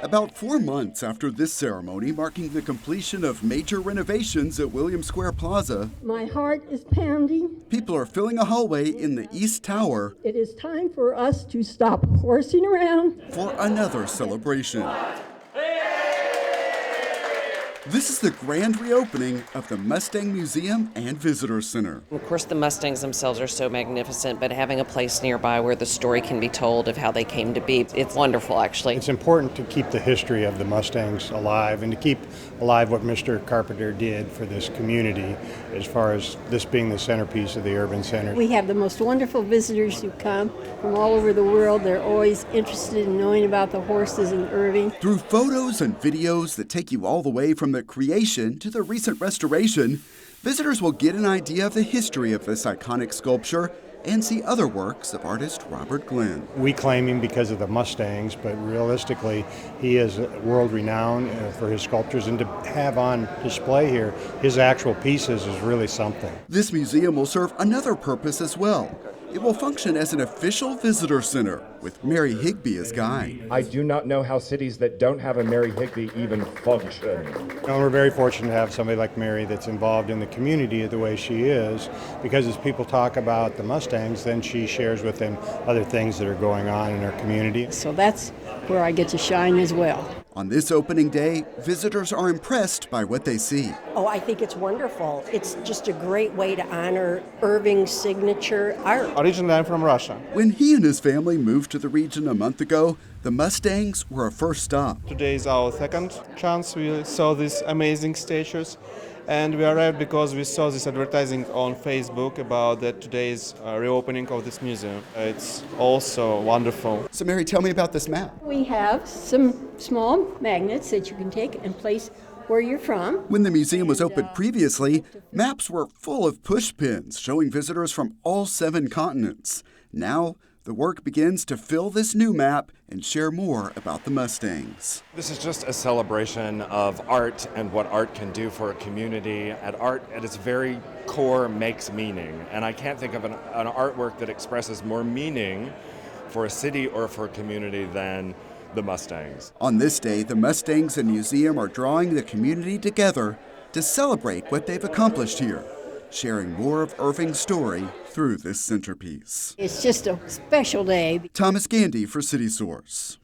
About 4 months after this ceremony marking the completion of major renovations at William Square Plaza, my heart is pounding. people are filling a hallway in the East Tower It is time for us to stop horsing around. for another celebration. This is the grand reopening of the Mustang Museum and Visitor Center. Of course, the Mustangs themselves are so magnificent, but having a place nearby where the story can be told of how they came to be, it's wonderful, actually. It's important to keep the history of the Mustangs alive and to keep alive what Mr. Carpenter did for this community as far as this being the centerpiece of the urban center. We have the most wonderful visitors who come from all over the world. They're always interested in knowing about the horses in Irving. Through photos and videos that take you all the way from the creation to the recent restoration, visitors will get an idea of the history of this iconic sculpture and see other works of artist Robert Glen. We claim him because of the Mustangs, but realistically, he is world-renowned for his sculptures, and to have on display here his actual pieces is really something. This museum will serve another purpose as well. It will function as an official visitor center with Mary Higbee as guide. I do not know how cities that don't have a Mary Higbee even function. And we're very fortunate to have somebody like Mary that's involved in the community the way she is, because as people talk about the Mustangs, then she shares with them other things that are going on in our community. So that's where I get to shine as well. On this opening day, visitors are impressed by what they see. Oh, I think it's wonderful. It's just a great way to honor Irving's signature art. Originally, I'm from Russia. When he and his family moved to the region a month ago, the Mustangs were a first stop. Today is our second chance. We saw these amazing statues, and we arrived because we saw this advertising on Facebook about that today's reopening of this museum. It's also wonderful. So Mary, tell me about this map. We have some small magnets that you can take and place where you're from. When the museum was opened previously, maps were full of push pins showing visitors from all 7 continents. Now, the work begins to fill this new map and share more about the Mustangs. This is just a celebration of art and what art can do for a community. Art at its very core makes meaning, and I can't think of an artwork that expresses more meaning for a city or for a community than the Mustangs. On this day, the Mustangs and museum are drawing the community together to celebrate what they've accomplished here, sharing more of Irving's story through this centerpiece. It's just a special day. Thomas Gandy for City Source.